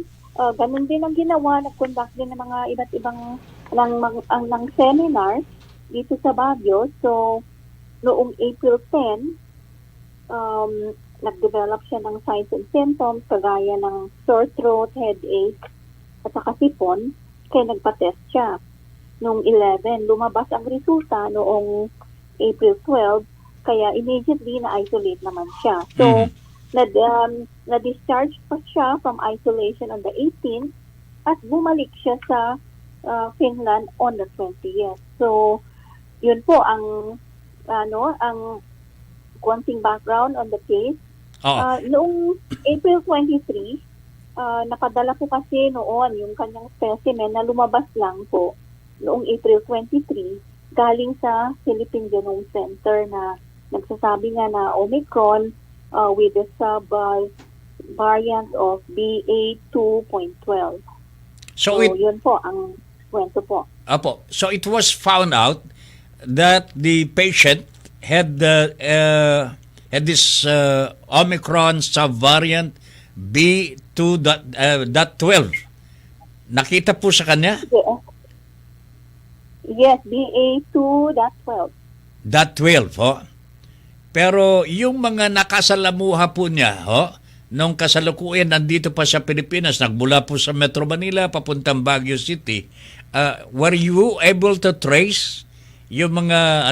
[SPEAKER 21] ganun din ang ginawa, nag-conduct din ng mga iba't ibang ng seminars dito sa Baguio. So, noong April 10, nag-develop siya ng signs and symptoms kagaya ng sore throat, headache, at saka sipon, kaya nagpa-test siya. Noong 11, lumabas ang resulta noong April 12, kaya immediately na-isolate naman siya. So, na-discharge pa siya from isolation on the 18th at bumalik siya sa Finland on the 20th. So, yun po ang konting background on the case. Noong April 23, napadala po kasi noon yung kanyang specimen na lumabas lang po noong April 23 galing sa Philippine Genome Center na nagsasabi nga na Omicron with the sub-variant of BA2.12. So yun po ang kwento po.
[SPEAKER 2] Apo. So it was found out that the patient had this Omicron subvariant B2.12. Nakita po sa kanya?
[SPEAKER 21] Yes, BA2.12.
[SPEAKER 2] .12, ho? Pero yung mga nakasalamuha po niya, ho? Nung kasalukuyan nandito pa sa Pilipinas, nagmula po sa Metro Manila papuntang Baguio City, were you able to trace yung mga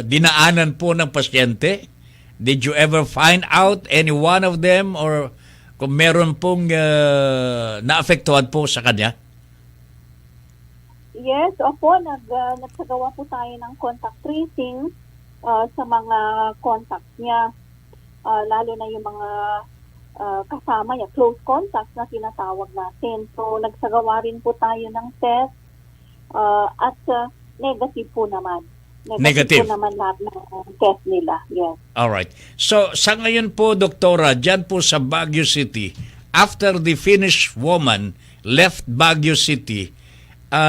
[SPEAKER 2] dinaanan po ng pasyente? Did you ever find out any one of them or kung meron pong naapektuhan po sa kanya?
[SPEAKER 21] Yes, opo, nagsagawa po tayo ng contact tracing sa mga contacts niya, lalo na yung mga kasama niya, close contacts na tinatawag natin. So, nagsagawa rin po tayo ng test at negative po naman. Negative po naman lahat ng test nila. Yes.
[SPEAKER 2] Alright. So, sa ngayon po, Doktora, dyan po sa Baguio City, after the Finnish woman left Baguio City,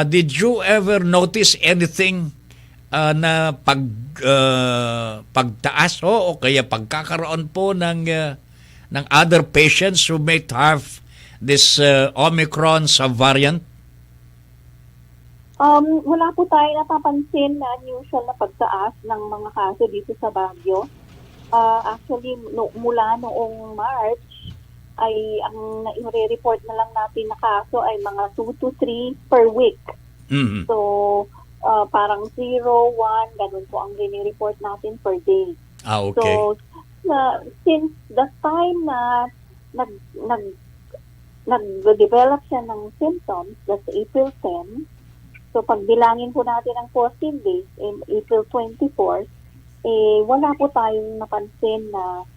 [SPEAKER 2] did you ever notice anything na pagtaas o kaya pagkakaroon po ng other patients who may have this Omicron subvariant?
[SPEAKER 21] Wala po tayo napapansin na unusual na pagtaas ng mga kaso dito sa Baguio. Actually, mula noong March, ay ang nai-report na lang natin na kaso ay mga 2 to 3 per week. Mm-hmm. So, parang 0, 1, ganun po ang rini-report natin per day.
[SPEAKER 2] Okay.
[SPEAKER 21] So, since the time na nag-develop siya ng symptoms, that's April 10, so pagbilangin po natin ang 14 days in April 24, wala po tayong napansin na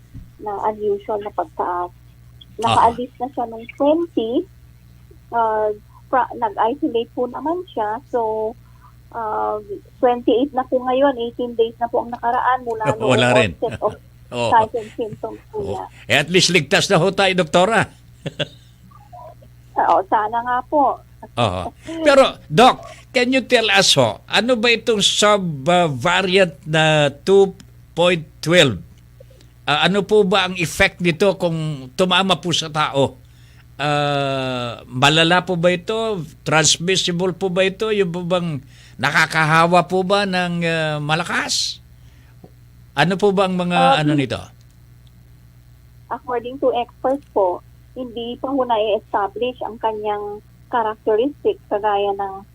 [SPEAKER 21] unusual na pagtaas. Nakaalis na siya nung 20, nag-isolate po naman siya, so 28 na po ngayon, 18 days na po ang nakaraan mula noong onset of signs and symptoms po niya.
[SPEAKER 2] At least ligtas na ho tayo, Doktora.
[SPEAKER 21] Sana nga po.
[SPEAKER 2] Pero, Doc, can you tell us ano ba itong sub-variant na 2.12? Ano po ba ang effect nito kung tumama po sa tao? Malala po ba ito? Transmissible po ba ito? Yung po bang nakakahawa po ba ng malakas? Ano po ba ang mga nito?
[SPEAKER 21] According to experts po, hindi pa ho na-establish ang kanyang characteristics, kagaya ng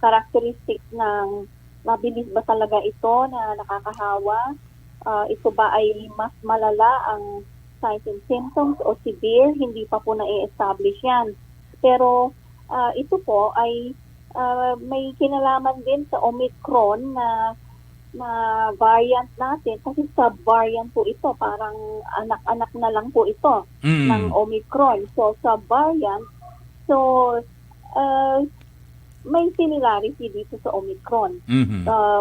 [SPEAKER 21] characteristics ng mabilis ba talaga ito na nakakahawa? Ito ba ay mas malala ang signs and symptoms o severe? Hindi pa po na-establish yan. Pero ito po ay may kinalaman din sa Omicron na variant natin kasi sub-variant po ito. Parang anak-anak na lang po ito ng Omicron. So, sub-variant. So, may similarity dito sa Omicron.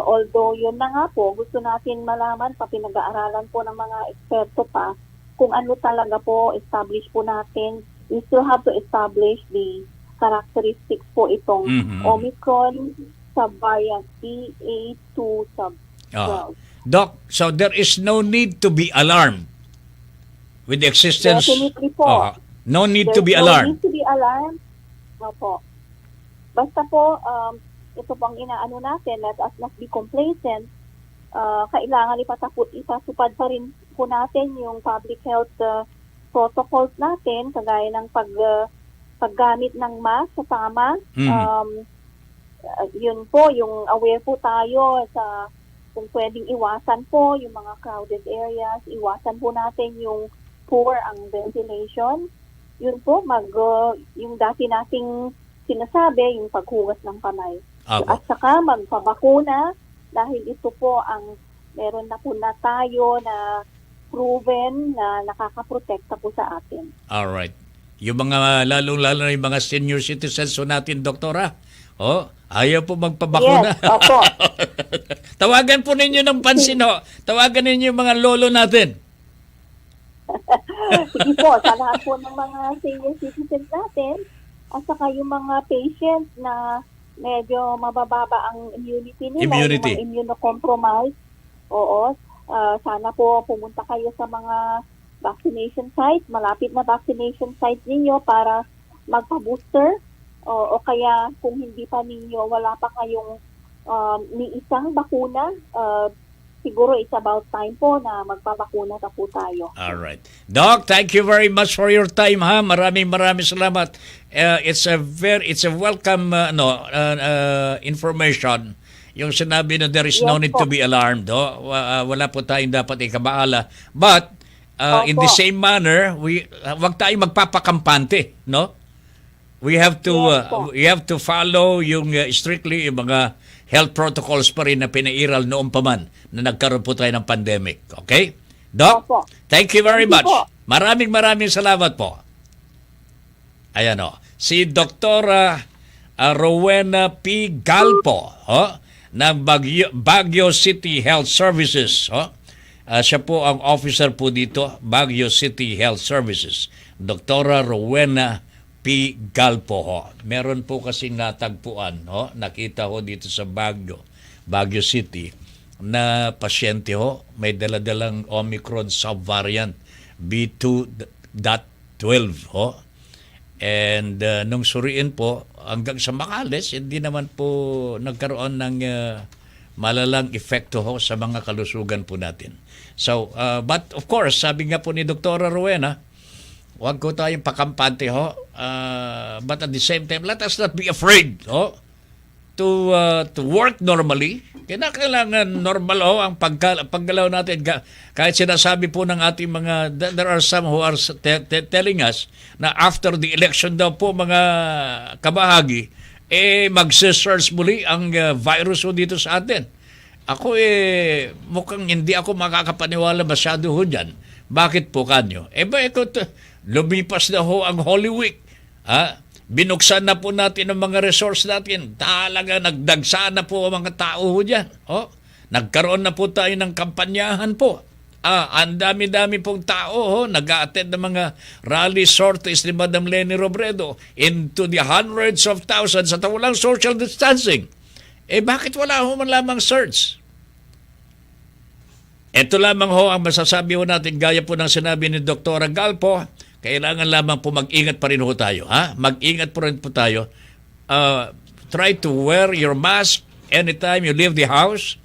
[SPEAKER 21] Although yun na nga po, gusto natin malaman pa, pinag-aaralan po ng mga eksperto pa kung ano talaga po establish po natin. We still have to establish the characteristics po itong Omicron subvariant BA2 sub-12.
[SPEAKER 2] Doc, so there is no need to be alarmed with the existence.
[SPEAKER 21] Definitely po.
[SPEAKER 2] No need to be alarmed.
[SPEAKER 21] No need to be alarmed. No po. Basta po, ito pang inaano natin, let us not be complacent. kailangan ipatupad pa rin po natin yung public health protocols natin, kagaya ng paggamit ng mask kasama. Yun po, yung aware po tayo sa kung pwedeng iwasan po yung mga crowded areas, iwasan po natin yung poor ang ventilation. Yun po, yung dati nating sinasabi, yung paghugas ng kamay. At saka magpabakuna dahil ito po ang meron na po na tayo na proven na nakakaprotekta po sa atin.
[SPEAKER 2] Alright. Yung mga lalong-lalo na yung mga senior citizens so natin, doktora, ayaw po magpabakuna.
[SPEAKER 21] Yes, opo.
[SPEAKER 2] Tawagan po ninyo ng pansin, Tawagan ninyo yung mga lolo natin.
[SPEAKER 21] Sige po, sa lahat po ng mga senior citizens natin, at saka yung mga patients na medyo mabababa ang immunity nila, yung mga immunocompromised, sana po pumunta kayo sa mga vaccination sites, malapit na vaccination sites ninyo para magpa-booster, o kaya kung hindi pa ninyo, wala pa kayong ni isang bakuna, siguro it's about time po na magpabakuna na po tayo.
[SPEAKER 2] Alright. Doc, thank you very much for your time, ha. Maraming salamat. It's a welcome information. Yung sinabi na there is no need to be alarmed. Wala po tayong dapat ikabaala. But in the same manner, wag tayong magpapakampante, no? We have to follow yung strictly yung mga health protocols pa rin na pinairal noong pa man na nagkaroon po tayo ng pandemic. Okay? Doc, thank you very much. Maraming salamat po. Ayan si Dr. Rowena P. Galpo ng Baguio City Health Services. Siya po ang officer po dito, Baguio City Health Services. Dr. Rowena P. Galpo. Meron po kasing natagpuan, nakita ho dito sa Baguio City, na pasyente may daladalang Omicron subvariant B2.12 And nung suriin po, hanggang sa makaalis, hindi naman po nagkaroon ng malalang epekto sa mga kalusugan po natin. So, but of course, sabi nga po ni Dr. Rowena, huwag ko tayong pakampante but at the same time, let us not be afraid to work normally. Kailangan normal ang paggalaw natin. Kahit sinasabi po ng ating mga, there are some who are telling us na after the election daw po mga kabahagi, magsisurge muli ang virus dito sa atin. Ako mukhang hindi ako makakapaniwala masyado dyan. Bakit po kanyo? Lumipas na ang Holy Week. Binuksan na po natin ang mga resource natin. Talaga nagdagsa na po ang mga tao dyan. Nagkaroon na po tayo ng kampanyahan po. Ang dami-dami pong tao nag-a-attend ng mga rally sorties ni Madam Leni Robredo into the hundreds of thousands at walang social distancing. Bakit wala man lamang surge? Ito lamang ang masasabi natin gaya po ng sinabi ni Dr. Galpo. Kailangan lamang po mag-ingat pa rin tayo. Mag-ingat po rin po tayo. Try to wear your mask anytime you leave the house.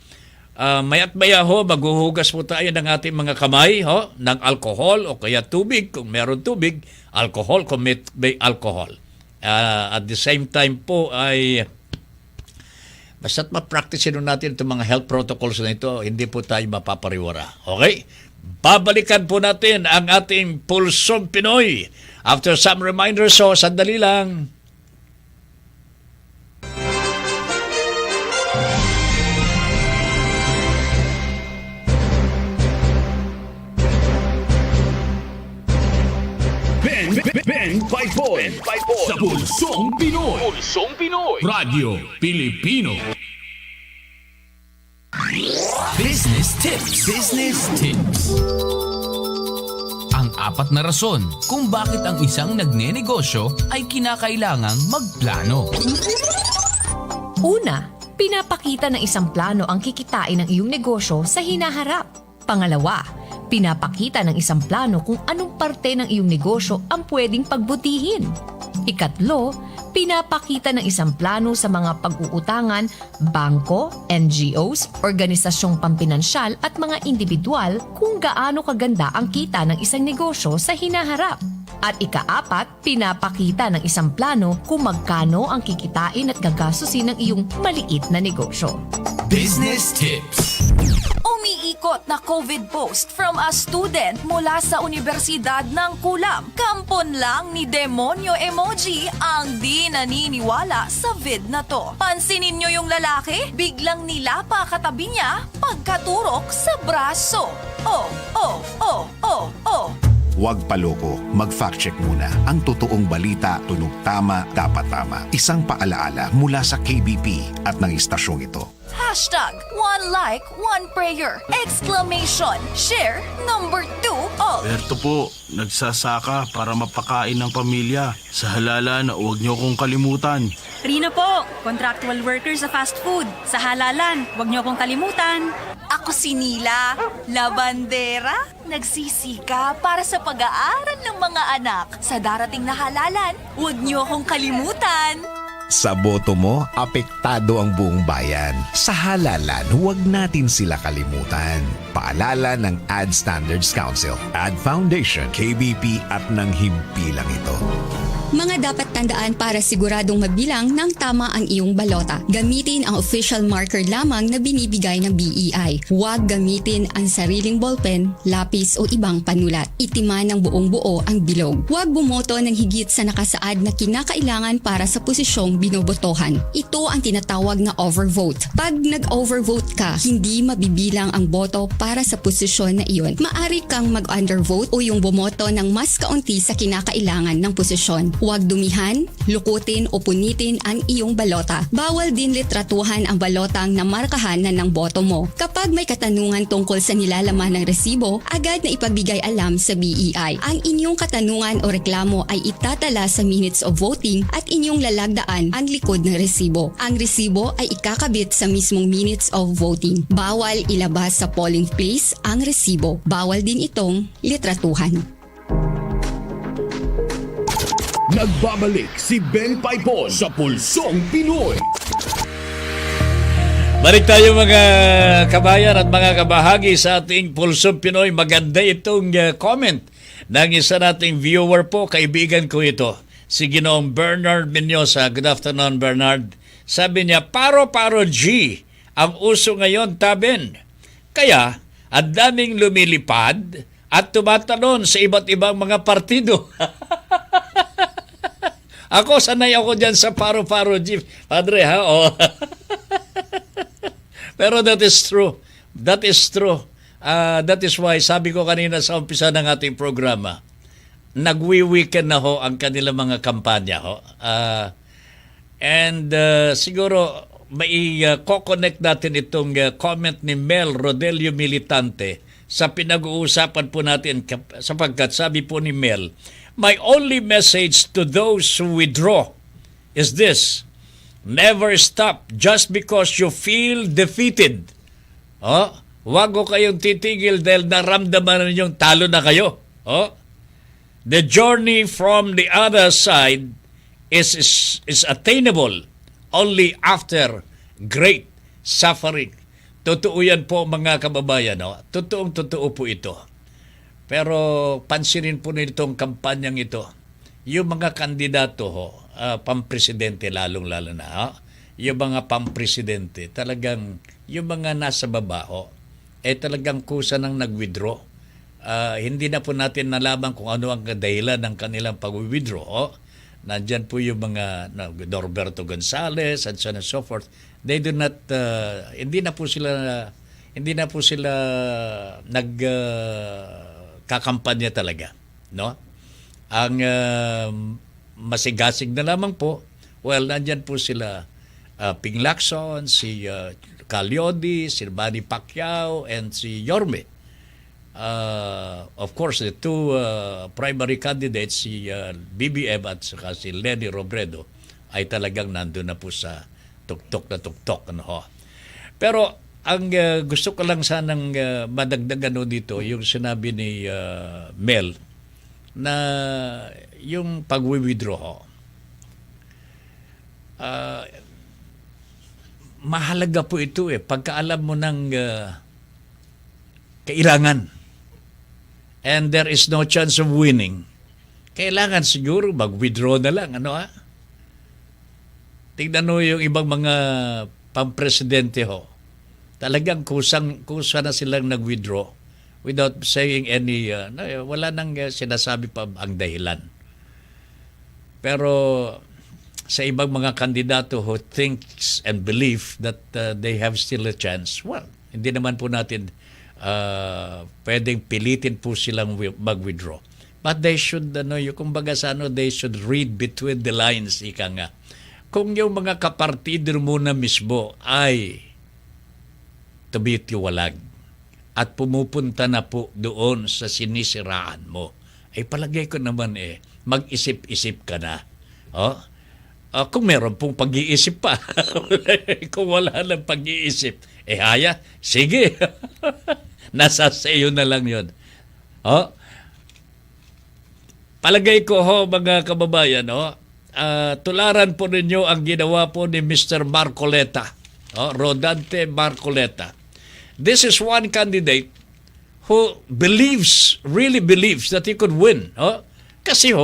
[SPEAKER 2] Maya't maya maghuhugas po tayo ng ating mga kamay ng alcohol o kaya tubig. Kung meron tubig, alcohol kung may alcohol. At the same time po ay basta't ma-practice natin itong mga health protocols na ito, hindi po tayo mapapariwara. Okay? Babalikan po natin ang ating Pulsong Pinoy. After some reminders, sandali lang.
[SPEAKER 3] Ben Paypon sa Pulsong Pinoy. Pulsong Pinoy. Radio Pilipino.
[SPEAKER 8] Business Tips. Business Tips. Ang 4 na rason kung bakit ang isang nagnenegosyo ay kinakailangang magplano.
[SPEAKER 1] Una, pinapakita ng isang plano ang kikitain ng iyong negosyo sa hinaharap. Pangalawa, pinapakita ng isang plano kung anong parte ng iyong negosyo ang pwedeng pagbutihin. Ikatlo, pinapakita ng isang plano sa mga pag-uutangan, bangko, NGOs, organisasyong pampinansyal at mga individual kung gaano kaganda ang kita ng isang negosyo sa hinaharap. At ika-4, pinapakita ng isang plano kung magkano ang kikitain at gagastusin ng iyong maliit na negosyo.
[SPEAKER 3] Business Tips.
[SPEAKER 17] Umiikot na COVID post from a student mula sa Universidad ng Kulam. Kampon lang ni Demonyo Emoji ang di naniniwala sa vid na to. Pansinin nyo yung lalaki, biglang nilapa katabi niya pagkaturok sa braso. Oh.
[SPEAKER 9] Huwag paloko, mag-fact check muna. Ang totoong balita, tunog tama, dapat tama. Isang paalaala mula sa KBP at ng istasyong ito.
[SPEAKER 17] Hashtag, one like, one prayer. Exclamation, share, number 2, all.
[SPEAKER 18] Berto po, nagsasaka para mapakain ng pamilya. Sa halalan, huwag niyo kong kalimutan.
[SPEAKER 17] Rina po, contractual worker sa fast food. Sa halalan, huwag niyo akong kalimutan. Ako si Nila, labandera, nagsisika para sa pag-aaral ng mga anak. Sa darating na halalan, huwag niyo akong kalimutan.
[SPEAKER 19] Sa boto mo, apektado ang buong bayan. Sa halalan, huwag natin sila kalimutan. Paalala ng Ad Standards Council, Ad Foundation, KBP at ng himpilang ito.
[SPEAKER 4] Mga dapat tandaan para siguradong mabilang ng tama ang iyong balota. Gamitin ang official marker lamang na binibigay ng BEI. Huwag gamitin ang sariling ballpen, lapis o ibang panulat. Itiman ng buong buo ang bilog. Huwag bumoto ng higit sa nakasaad na kinakailangan para sa posisyong binobotohan. Ito ang tinatawag na overvote. Pag nag-overvote ka, hindi mabibilang ang boto para sa posisyon na iyon. Maari kang mag-undervote o yung bumoto ng mas kaunti sa kinakailangan ng posisyon. Huwag dumihan, lukutin o punitin ang iyong balota. Bawal din litratuhan ang balotang namarkahan na ng boto mo. Kapag may katanungan tungkol sa nilalaman ng resibo, agad na ipagbigay alam sa BEI. Ang inyong katanungan o reklamo ay itatala sa minutes of voting at inyong lalagdaan ang likod ng resibo. Ang resibo ay ikakabit sa mismong minutes of voting. Bawal ilabas sa polling place ang resibo. Bawal din itong litratuhan.
[SPEAKER 3] Nagbabalik si Ben Paypon sa Pulsong Pinoy.
[SPEAKER 2] Balik tayo mga kabayan at mga kabahagi sa ating Pulsong Pinoy. Maganda itong comment ng isa nating viewer po, kaibigan ko ito, si Ginoong Bernard Menyosa. Good afternoon, Bernard. Sabi niya, paro-paro G ang uso ngayon, taben. Kaya, ang daming lumilipad at tumatalon sa iba't ibang mga partido. Ako, sanay ako dyan sa paro-paro G, Padre, ha? Oh. Pero that is true. That is true. That is why, sabi ko kanina sa umpisa ng ating programa, nagwi-weekend na ho ang kanilang mga kampanya ho. And siguro may ko-connect natin itong comment ni Mel Rodelio Militante sa pinag-uusapan po natin sapagkat sabi po ni Mel, my only message to those who withdraw is this: never stop just because you feel defeated. Huwag ko kayong titigil dahil naramdaman ninyong talo na kayo. The journey from the other side is attainable only after great suffering. Totoo yan po mga kababayan. Totoong-totoo po ito. Pero pansinin po nitong kampanyang ito, yung mga kandidato pampresidente lalong-lalo na, yung mga pampresidente, talagang yung mga nasa baba talagang kusa nang nag-withdraw. Hindi na po natin nalaman kung ano ang dahilan ng kanilang pag-withdraw. Nandyan po yung mga Norberto Gonzales and so on and so forth. They do not, hindi na po sila kakampanya talaga, no? Ang masigasig na lamang po, nandyan po sila Ping Lacson, si Calyodi, si Manny Pacquiao, and si Yorme. Of course, the two primary candidates, si BBM at saka si Lenny Robredo, ay talagang nandun na po sa tuktok na tuktok. Pero ang gusto ko lang sanang madagdagan dito, yung sinabi ni Mel, na yung pag-withdraw mahalaga po ito pagkaalam mo ng kailangan and there is no chance of winning, kailangan siguro mag-withdraw na lang. Tingnan mo yung ibang mga pampresidente talagang kusa na silang nag-withdraw without saying any, wala nang sinasabi pa ang dahilan. Pero sa ibang mga kandidato who thinks and believe that they have still a chance, well, hindi naman po natin pwedeng pilitin po silang mag-withdraw. But they should, kumbaga they should read between the lines, ika nga. Kung yung mga kapartido mo na mismo ay tumitiwalag at pumupunta na po doon sa sinisiraan mo, ay palagay ko naman mag-isip-isip ka na. Kung meron pong pag-iisip pa, kung wala lang pag-iisip, haya, sige. Nasa sayo na lang yun. Palagay ko mga kababayan, tularan po ninyo ang ginawa po ni Mr. Marcoleta, Rodante Marcoleta. This is one candidate who really believes that he could win. Kasi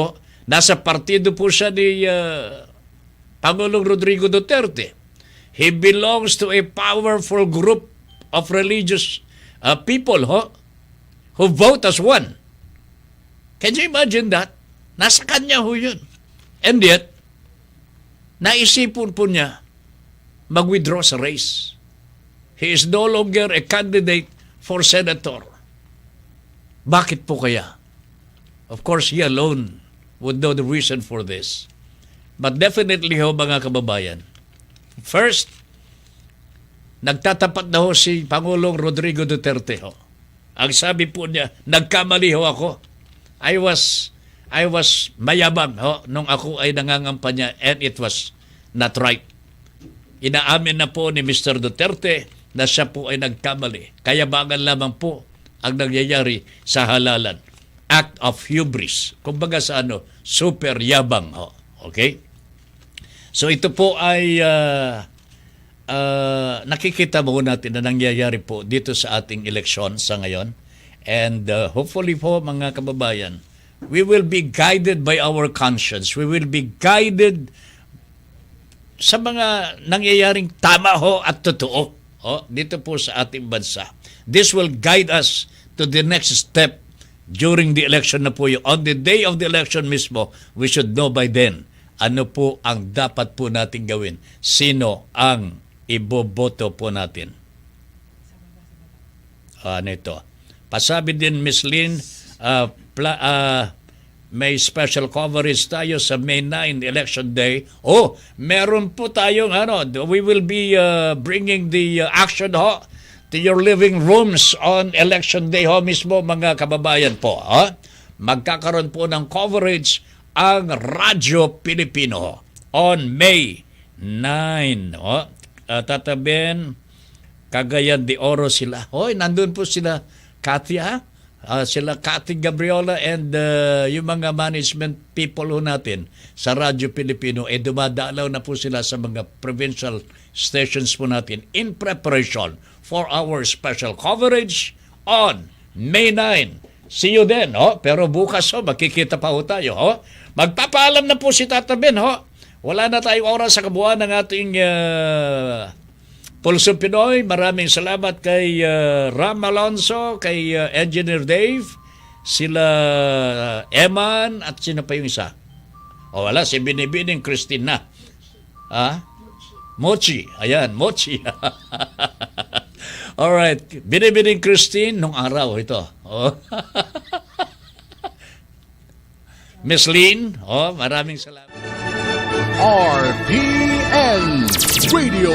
[SPEAKER 2] nasa partido po siya ni Pangulong Rodrigo Duterte. He belongs to a powerful group of religious people who vote as one. Can you imagine that? Nasa kanya yun. And yet, naisipon po niya mag-withdraw sa race. He is no longer a candidate for senator. Bakit po kaya? Of course, he alone would know the reason for this. But definitely mga kababayan, first, nagtatapat na si Pangulong Rodrigo Duterte. Ang sabi po niya, nagkamali ako. I was mayabang nung ako ay nangangampanya and it was not right. Inaamin na po ni Mr. Duterte na siya po ay nagkamali. Kayabangan lamang po ang nangyayari sa halalan. Act of hubris. Kumbaga sa super yabang. Okay? So ito po ay nakikita mo natin na nangyayari po dito sa ating eleksyon sa ngayon. And hopefully po mga kababayan, we will be guided by our conscience. We will be guided sa mga nangyayaring tama at totoo dito po sa ating bansa. This will guide us to the next step during the election na po yun. On the day of the election mismo, we should know by then ano po ang dapat po natin gawin. Sino ang iboboto po natin. Ito. Pasabi din, Miss Lynn, may special coverage tayo sa May 9 election day. Meron po tayong we will be bringing the action to your living rooms on election day mismo mga kababayan po. Magkakaroon po ng coverage ang Radyo Pilipino on May 9. Tatabin, Cagayan de Oro sila. Nandun po sila Katia, sila Cathy Gabriola and yung mga management people natin sa Radyo Pilipino, dumadalaw na po sila sa mga provincial stations po natin in preparation for our special coverage on May 9. See you then, pero bukas makikita pa tayo. Magpapaalam na po si Tata Ben. Wala na tayong oras sa kabuuan ng ating Pulsong Pinoy. Maraming salamat kay Ram Alonso, kay Engineer Dave, sila Eman, at sino pa yung isa? Wala, si Binibining Christina. Mochi. Ayan, Mochi. Alright, Binibining Christine, nung araw ito. Miss Lynn, maraming salamat.
[SPEAKER 3] RPN Radio